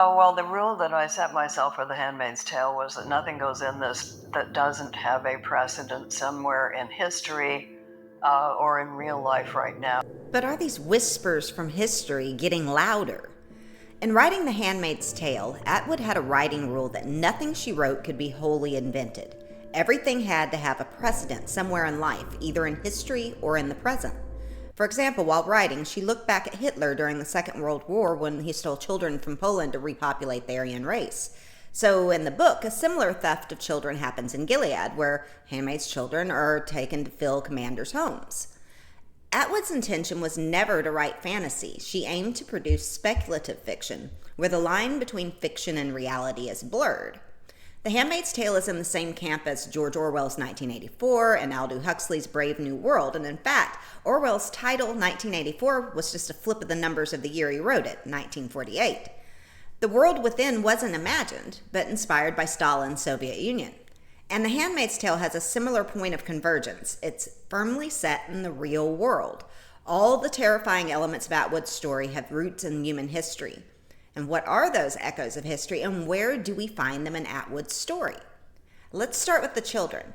Oh, well, the rule that I set myself for The Handmaid's Tale was that nothing goes in this that doesn't have a precedent somewhere in history or in real life right now. But are these whispers from history getting louder? In writing The Handmaid's Tale, Atwood had a writing rule that nothing she wrote could be wholly invented. Everything had to have a precedent somewhere in life, either in history or in the present. For example, while writing, she looked back at Hitler during the Second World War when he stole children from Poland to repopulate the Aryan race. So in the book, a similar theft of children happens in Gilead, where handmaids' children are taken to fill commanders' homes. Atwood's intention was never to write fantasy. She aimed to produce speculative fiction, where the line between fiction and reality is blurred. The Handmaid's Tale is in the same camp as George Orwell's 1984 and Aldous Huxley's Brave New World, and in fact, Orwell's title, 1984, was just a flip of the numbers of the year he wrote it, 1948. The world within wasn't imagined, but inspired by Stalin's Soviet Union. And The Handmaid's Tale has a similar point of convergence. It's firmly set in the real world. All the terrifying elements of Atwood's story have roots in human history. And what are those echoes of history, and where do we find them in Atwood's story? Let's start with the children.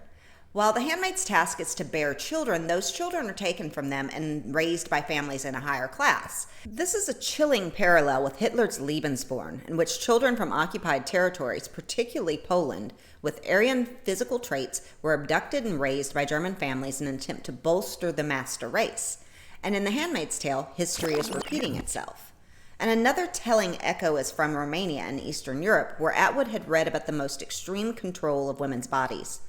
While the handmaid's task is to bear children, those children are taken from them and raised by families in a higher class. This is a chilling parallel with Hitler's Lebensborn, in which children from occupied territories, particularly Poland, with Aryan physical traits, were abducted and raised by German families in an attempt to bolster the master race. And in The Handmaid's Tale, history is repeating itself. And another telling echo is from Romania and Eastern Europe, where Atwood had read about the most extreme control of women's bodies.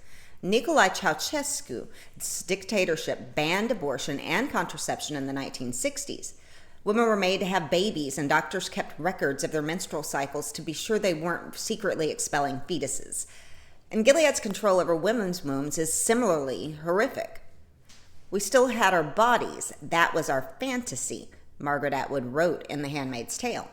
Nicolae Ceaușescu's dictatorship banned abortion and contraception in the 1960s. Women were made to have babies, and doctors kept records of their menstrual cycles to be sure they weren't secretly expelling fetuses. And Gilead's control over women's wombs is similarly horrific. We still had our bodies. That was our fantasy, Margaret Atwood wrote in The Handmaid's Tale.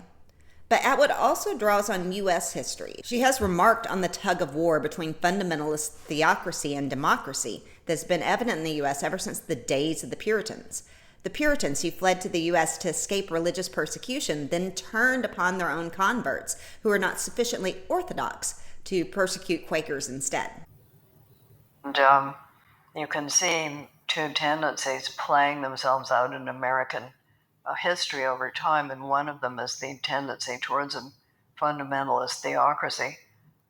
But Atwood also draws on U.S. history. She has remarked on the tug of war between fundamentalist theocracy and democracy that's been evident in the U.S. ever since the days of the Puritans. The Puritans, who fled to the U.S. to escape religious persecution, then turned upon their own converts, who were not sufficiently orthodox, to persecute Quakers instead. And you can see two tendencies playing themselves out in American history over time, and one of them is the tendency towards a fundamentalist theocracy,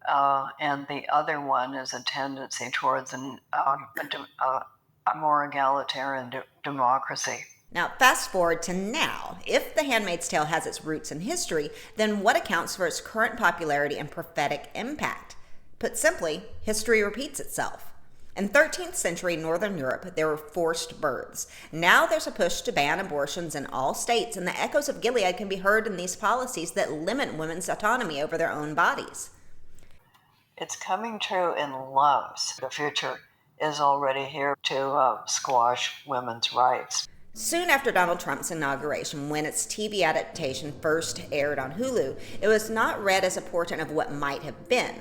and the other one is a tendency towards a more egalitarian democracy. Now, fast forward to now. If The Handmaid's Tale has its roots in history, then what accounts for its current popularity and prophetic impact? Put simply, history repeats itself. In 13th century Northern Europe, there were forced births. Now there's a push to ban abortions in all states, and the echoes of Gilead can be heard in these policies that limit women's autonomy over their own bodies. It's coming true in lumps. The future is already here to squash women's rights. Soon after Donald Trump's inauguration, when its TV adaptation first aired on Hulu, it was not read as a portent of what might have been.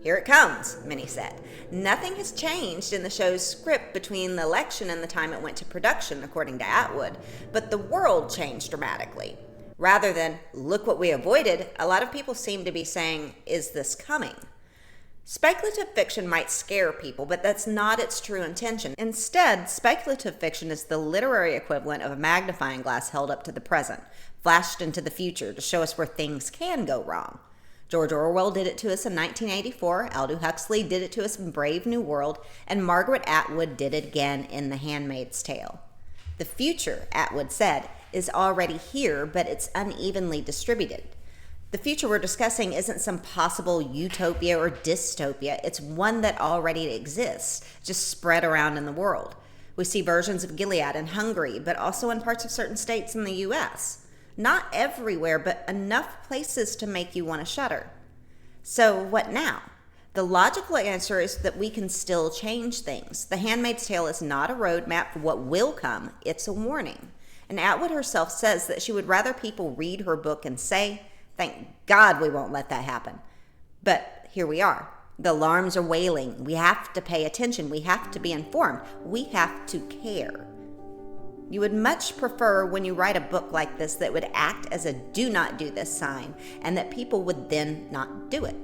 Here it comes, many said. Nothing has changed in the show's script between the election and the time it went to production, according to Atwood, but the world changed dramatically. Rather than, look what we avoided, a lot of people seem to be saying, is this coming? Speculative fiction might scare people, but that's not its true intention. Instead, speculative fiction is the literary equivalent of a magnifying glass held up to the present, flashed into the future to show us where things can go wrong. George Orwell did it to us in 1984, Aldous Huxley did it to us in Brave New World, and Margaret Atwood did it again in The Handmaid's Tale. The future, Atwood said, is already here, but it's unevenly distributed. The future we're discussing isn't some possible utopia or dystopia. It's one that already exists, just spread around in the world. We see versions of Gilead in Hungary, but also in parts of certain states in the U.S. Not everywhere, but enough places to make you want to shudder. So what now? The logical answer is that we can still change things. The Handmaid's Tale is not a roadmap for what will come. It's a warning. And Atwood herself says that she would rather people read her book and say, thank God we won't let that happen. But here we are. The alarms are wailing. We have to pay attention. We have to be informed. We have to care. You would much prefer when you write a book like this that would act as a do not do this sign and that people would then not do it.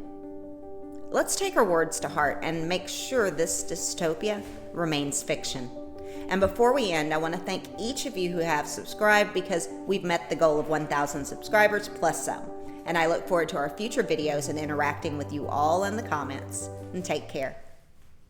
Let's take her words to heart and make sure this dystopia remains fiction. And before we end, I want to thank each of you who have subscribed because we've met the goal of 1,000 subscribers plus some. And I look forward to our future videos and interacting with you all in the comments. And take care.